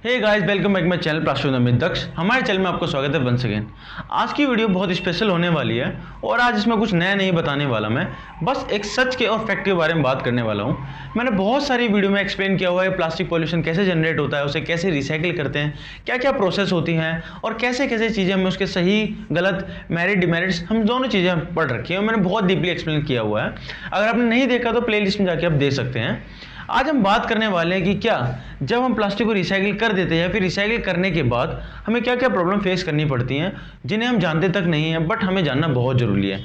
Hey guys, welcome back my channel plastic with Amit Daksh. हमारे channel में आपका स्वागत है वंस अगेन। आज की वीडियो बहुत स्पेशल होने वाली है और आज इसमें कुछ नया नहीं बताने वाला मैं, बस एक सच के और फैक्ट के बारे में बात करने वाला हूँ। मैंने बहुत सारी वीडियो में एक्सप्लेन किया हुआ है प्लास्टिक पॉल्यूशन कैसे जनरेट होता है, उसे कैसे रिसाइकिल करते हैं, क्या क्या प्रोसेस होती हैं और कैसे कैसे चीज़ें हमें उसके सही गलत मेरिट डिमेरिट्स हम दोनों चीज़ें पढ़ रखी हैं और मैंने बहुत डीपली एक्सप्लेन किया हुआ है। अगर आपने नहीं देखा तो प्ले लिस्ट में जाके आप देख सकते हैं। आज हम बात करने वाले हैं कि क्या जब हम प्लास्टिक को रिसाइकिल कर देते हैं या फिर रिसाइकिल करने के बाद हमें क्या क्या प्रॉब्लम फेस करनी पड़ती हैं जिन्हें हम जानते तक नहीं हैं, बट हमें जानना बहुत ज़रूरी है।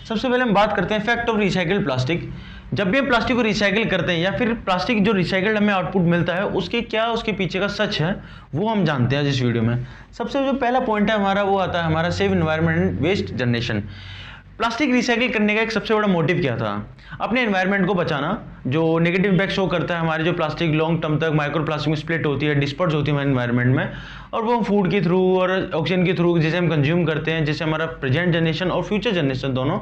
सबसे पहले हम बात करते हैं फैक्ट ऑफ रिसाइकिल्ड प्लास्टिक। जब भी हम प्लास्टिक को रिसाइकिल करते हैं या फिर प्लास्टिक जो रिसाइकिल्ड हमें आउटपुट मिलता है उसके पीछे का सच है वो हम जानते हैं इस वीडियो में। सबसे जो पहला पॉइंट है हमारा वो आता है हमारा save environment waste generation. Plastic recycle करने का एक सबसे बड़ा मोटिव क्या था? अपने एनवायरनमेंट को बचाना, जो नेगेटिव इम्पैक्ट शो करता है हमारे जो प्लास्टिक लॉन्ग टर्म तक माइक्रो प्लास्टिक में स्प्लिट होती है, डिस्पर्स होती है हमारे एनवायरनमेंट में, और वो फूड के थ्रू और ऑक्सीजन के थ्रू जिसे हम कंज्यूम करते हैं, जिससे हमारा प्रेजेंट जनरेशन और फ्यूचर जनरेशन दोनों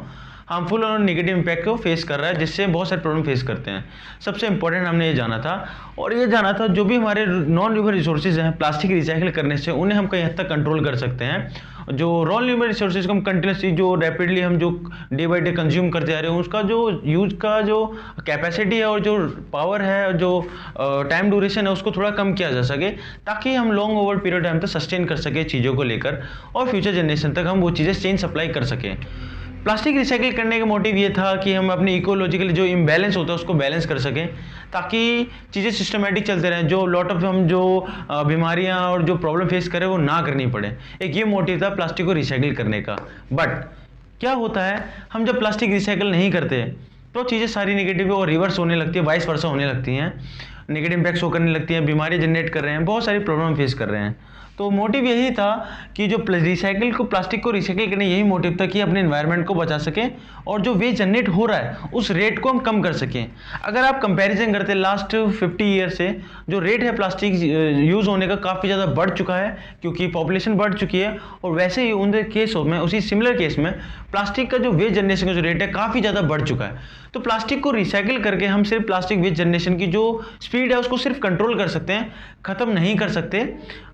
हार्मफुल और नेगेटिव इम्पैक्ट को फेस कर रहा है, जिससे बहुत सारे प्रॉब्लम फेस करते हैं। सबसे इंपॉर्टेंट हमने ये जाना था, और ये जाना था जो भी हमारे नॉन रिन्यूएबल रिसोर्सेज हैं प्लास्टिक रिसाइकिल करने से उन्हें हम कहीं हद तक कंट्रोल कर सकते हैं। जो नॉन रिन्यूएबल रिसोर्सेज को हम कंटिन्यूसली जो रैपिडली हम जो डे बाई डे कंज्यूम करते जा रहे हैं उसका जो यूज का जो कैपेसिटी है और जो पावर है और जो टाइम ड्यूरेशन है उसको थोड़ा कम किया जा सके, ताकि हम लॉन्ग ओवर पीरियड टाइम तक सस्टेन कर सके चीज़ों को लेकर और फ्यूचर जनरेशन तक हम वो चीज़ें चेंज सप्लाई कर सकें। प्लास्टिक रिसाइकिल करने का मोटिव ये था कि हम अपनी इकोलॉजिकल जो इम्बैलेंस होता है उसको बैलेंस कर सकें, ताकि चीज़ें सिस्टमेटिक चलते रहें, जो लॉट ऑफ हम जो बीमारियां और जो प्रॉब्लम फेस करें वो ना करनी पड़े। एक ये मोटिव था प्लास्टिक को रिसाइकिल करने का। बट क्या होता है, हम जब प्लास्टिक रिसाइकिल नहीं करते तो चीज़ें सारी नेगेटिव और रिवर्स होने लगती है, वाइस वर्सा होने लगती हैं, नेगेटिव इम्पैक्ट शो करने लगती हैं, बीमारी जनरेट कर रहे हैं, बहुत सारी प्रॉब्लम फेस कर रहे हैं। तो मोटिव यही था कि जो प्लास्टिक को रिसाइकिल करने यही मोटिव था कि अपने एनवायरनमेंट को बचा सकें और जो वेस्ट जनरेट हो रहा है उस रेट को हम कम कर सकें। अगर आप कंपैरिजन करते हैं लास्ट 50 ईयर से, जो रेट है प्लास्टिक यूज़ होने का काफ़ी ज़्यादा बढ़ चुका है, क्योंकि पॉपुलेशन बढ़ चुकी है, और वैसे ही उन केसों में उसी सिमिलर केस में प्लास्टिक का जो वेस्ट जनरेशन का जो रेट है काफ़ी ज़्यादा बढ़ चुका है। तो प्लास्टिक को रिसाइकिल करके हम सिर्फ प्लास्टिक वेस्ट जनरेशन की जो स्पीड है उसको सिर्फ कंट्रोल कर सकते हैं, ख़त्म नहीं कर सकते।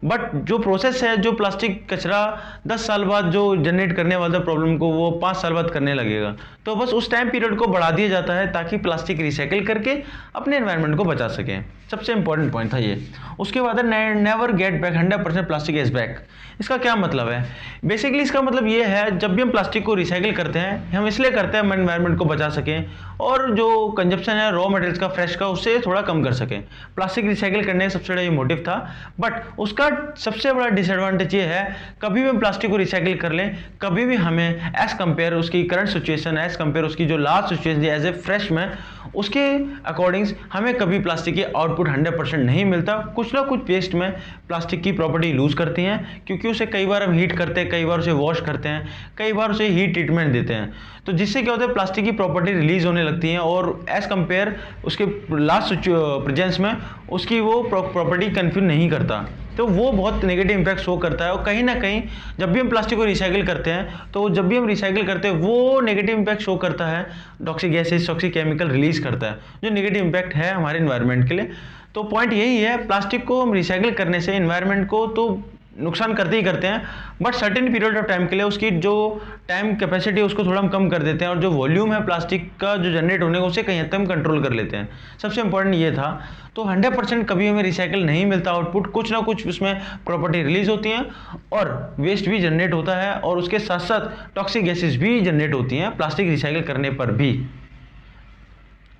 बट जो प्रोसेस है, जो प्लास्टिक कचरा 10 साल बाद जो जनरेट करने वाला प्रॉब्लम को वो 5 साल बाद करने लगेगा, तो बस उस टाइम पीरियड को बढ़ा दिया जाता है ताकि प्लास्टिक रिसाइकिल करके अपने एनवायरनमेंट को बचा सकें। सबसे इंपॉर्टेंट पॉइंट था ये। उसके बाद है never get back 100% plastic is back. इसका क्या मतलब है? बेसिकली इसका मतलब ये है, जब भी हम प्लास्टिक को रिसाइकिल करते हैं हम इसलिए करते हैं हम एनवायरनमेंट को बचा सकें और जो कंजप्शन है रॉ मटेरियल्स का फ्रेश का उससे थोड़ा कम कर सकें। प्लास्टिक रिसाइकिल करने का सबसे बड़ा ये मोटिव था। बट उसका सबसे बड़ा डिसएडवांटेज ये है, कभी भी हम प्लास्टिक को रिसाइकिल कर लें, कभी भी हमें एज कंपेयर उसकी करंट सिचुएशन, एज कंपेयर उसकी जो last situation as a fresh में, उसके अकॉर्डिंग्स हमें कभी प्लास्टिक की आउटपुट 100% नहीं मिलता। कुछ ना कुछ वेस्ट में प्लास्टिक की प्रॉपर्टी लूज करती हैं, क्योंकि उसे कई बार हम हीट करते हैं, कई बार उसे वॉश करते हैं, कई बार उसे हीट ट्रीटमेंट देते हैं, तो जिससे क्या होता है प्लास्टिक की प्रॉपर्टी रिलीज होने लगती हैं और एज कंपेयर उसके लास्ट प्रेजेंस में उसकी वो प्रॉपर्टी कन्फ्यूज नहीं करता। तो वो बहुत नेगेटिव इम्पैक्ट शो करता है। और कहीं ना कहीं जब भी हम प्लास्टिक को रिसाइकिल करते हैं तो जब भी हम रिसाइकिल करते हैं वो नेगेटिव इम्पैक्ट शो करता है, toxic gases, toxic chemical release करता है, जो नेगेटिव इम्पैक्ट है हमारे एनवायरनमेंट के लिए। तो पॉइंट यही है, प्लास्टिक को हम रिसाइकिल करने से एनवायरनमेंट को तो नुकसान करते ही करते हैं, but certain period of time के लिए उसकी जो टाइम कैपेसिटी है उसको थोड़ा हम कम कर देते हैं और जो वॉल्यूम है प्लास्टिक का जो जनरेट होने का उसे कहीं हद तक हम कंट्रोल कर लेते हैं। सबसे इंपॉर्टेंट ये था। तो 100% कभी हमें रिसाइकिल नहीं मिलता आउटपुट, कुछ ना कुछ उसमें प्रॉपर्टी रिलीज होती हैं और वेस्ट भी जनरेट होता है और उसके साथ साथ टॉक्सिक गैसेस भी जनरेट होती हैं प्लास्टिक रिसाइकिल करने पर भी।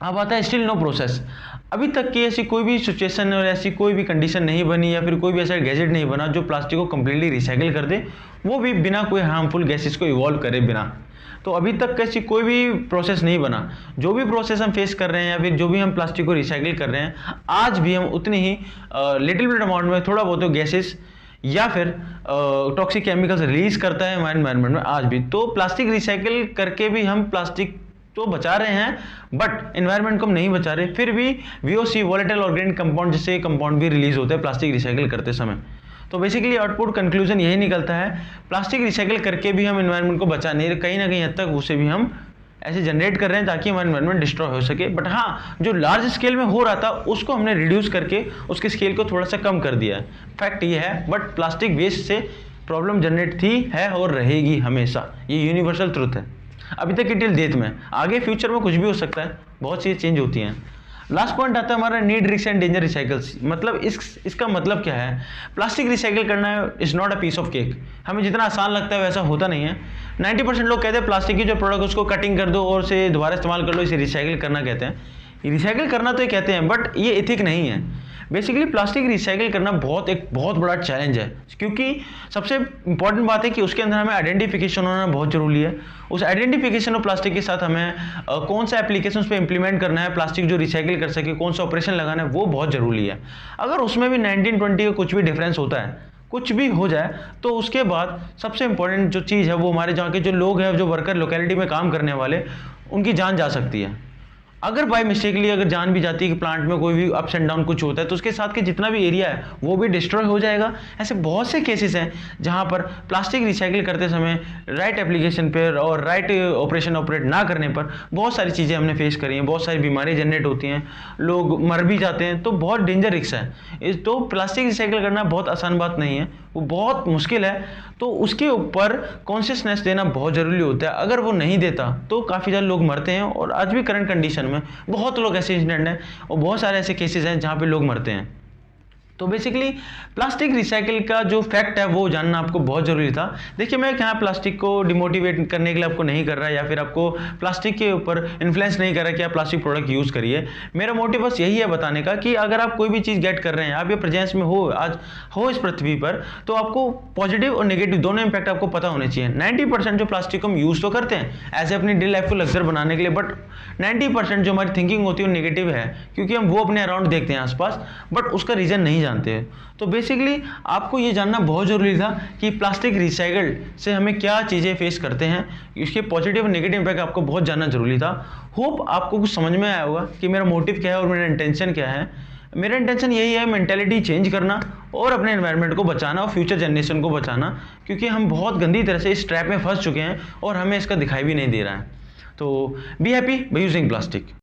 अब आता है स्टिल नो प्रोसेस। अभी तक की ऐसी कोई भी सिचुएशन और ऐसी कोई भी कंडीशन नहीं बनी या फिर कोई भी ऐसा गैजेट नहीं बना जो प्लास्टिक को कम्प्लीटली रिसाइकिल कर दे, वो भी बिना कोई हार्मफुल गैसेस को इवॉल्व करे बिना। तो अभी तक ऐसी कोई भी प्रोसेस नहीं बना। जो भी प्रोसेस हम फेस कर रहे हैं या फिर जो भी हम प्लास्टिक को रिसाइकिल कर रहे हैं, आज भी हम उतनी ही लिटिल बिट अमाउंट में थोड़ा बहुत गैसेस या फिर टॉक्सिक केमिकल्स रिलीज करता है हमारे एनवायरनमेंट में आज भी। तो प्लास्टिक रिसाइकिल करके भी हम प्लास्टिक तो बचा रहे हैं, बट एनवायरनमेंट को हम नहीं बचा रहे। फिर भी VOC वोलेटाइल ऑर्गेनिक कंपाउंड जैसे कंपाउंड भी रिलीज होते हैं प्लास्टिक रिसाइकिल करते समय। तो बेसिकली आउटपुट कंक्लूजन यही निकलता है, प्लास्टिक रिसाइकिल करके भी हम एनवायरनमेंट को बचा नहीं रहे, कहीं ना कहीं हद तक उसे भी हम ऐसे जनरेट कर रहे हैं ताकि हमारा एनवायरनमेंट डिस्ट्रॉय हो सके। बट हाँ, जो लार्ज स्केल में हो रहा था उसको हमने रिड्यूस करके उसके स्केल को थोड़ा सा कम कर दिया है। फैक्ट ये है, बट प्लास्टिक वेस्ट से प्रॉब्लम जनरेट थी, है और रहेगी हमेशा। ये यूनिवर्सल ट्रुथ है। अभी तक टिल डेट में, आगे फ्यूचर में कुछ भी हो सकता है, बहुत चीज़ें चेंज होती हैं। लास्ट पॉइंट आता है हमारा need, risk and danger recycles. मतलब इसका मतलब क्या है? प्लास्टिक रिसाइकिल करना is not a piece of cake. हमें जितना आसान लगता है वैसा होता नहीं है। 90% लोग कहते हैं प्लास्टिक की जो प्रोडक्ट है उसको कटिंग कर दो और उसे दोबारा इस्तेमाल कर लो, इसे रिसाइकिल करना कहते हैं। रिसाइकिल करना तो ये कहते हैं, बट ये एथिक नहीं है। बेसिकली प्लास्टिक रिसाइकिल करना एक बहुत बड़ा चैलेंज है, क्योंकि सबसे इंपॉर्टेंट बात है कि उसके अंदर हमें आइडेंटिफिकेशन होना बहुत ज़रूरी है। उस आइडेंटिफिकेशन ऑफ प्लास्टिक के साथ हमें कौन सा एप्लीकेशन उस पर इंप्लीमेंट करना है, प्लास्टिक जो रिसाइकिल कर सके, कौन सा ऑपरेशन लगाना है, वो बहुत ज़रूरी है। अगर उसमें भी 19-20 का कुछ भी डिफरेंस होता है, कुछ भी हो जाए, तो उसके बाद सबसे इंपॉर्टेंट जो चीज़ है वो हमारे जहाँ के जो लोग हैं, जो वर्कर लोकेलिटी में काम करने वाले, उनकी जान जा सकती है। अगर बाय मिस्टेकली अगर जान भी जाती है कि प्लांट में कोई भी अप्स एंड डाउन कुछ होता है, तो उसके साथ के जितना भी एरिया है वो भी डिस्ट्रॉय हो जाएगा। ऐसे बहुत से केसेस हैं जहां पर प्लास्टिक रिसाइकिल करते समय राइट एप्लीकेशन पर और राइट ऑपरेशन ऑपरेट ना करने पर बहुत सारी चीज़ें हमने फेस करी हैं, बहुत सारी बीमारी जनरेट होती हैं, लोग मर भी जाते हैं। तो बहुत डेंजर रिस्क है। तो प्लास्टिक रिसाइकिल करना बहुत आसान बात नहीं है, वो बहुत मुश्किल है। तो उसके ऊपर कॉन्शियसनेस देना बहुत ज़रूरी होता है। अगर वो नहीं देता तो काफ़ी ज़्यादा लोग मरते हैं, और आज भी करंट कंडीशन में बहुत लोग ऐसे इंसिडेंट हैं और बहुत सारे ऐसे केसेस हैं जहाँ पे लोग मरते हैं। तो बेसिकली प्लास्टिक रिसाइकिल का जो फैक्ट है वो जानना आपको बहुत ज़रूरी था। देखिए, मैं यहाँ प्लास्टिक को डिमोटिवेट करने के लिए आपको नहीं कर रहा, या फिर आपको प्लास्टिक के ऊपर इन्फ्लुएंस नहीं कर रहा कि आप प्लास्टिक प्रोडक्ट यूज़ करिए। मेरा मोटिव बस यही है बताने का कि अगर आप कोई भी चीज़ गेट कर रहे हैं, आप ये प्रेजेंस में हो, आज हो इस पृथ्वी पर, तो आपको पॉजिटिव और नेगेटिव दोनों इंपैक्ट आपको पता होने चाहिए। 90% जो प्लास्टिक को हम यूज़ तो करते हैं ऐसे अपनी डेली लाइफ को लग्जर बनाने के लिए, बट 90% जो हमारी थिंकिंग होती है वो नेगेटिव है, क्योंकि हम वो अपने अराउंड देखते हैं आसपास, बट उसका रीज़न नहीं जानते हैं। तो बेसिकली आपको ये जानना बहुत ज़रूरी था कि प्लास्टिक रिसाइकल से हमें क्या चीज़ें फेस करते हैं, इसके पॉजिटिव और नेगेटिव इम्पैक्ट आपको बहुत जानना जरूरी था। होप आपको कुछ समझ में आया होगा कि मेरा मोटिव क्या है और मेरा इंटेंशन क्या है। मेरा इंटेंशन यही है, मेंटालिटी चेंज करना और अपने एनवायरनमेंट को बचाना और फ्यूचर जनरेशन को बचाना, क्योंकि हम बहुत गंदी तरह से इस ट्रैप में फंस चुके हैं और हमें इसका दिखाई भी नहीं दे रहा है। तो be happy by using plastic.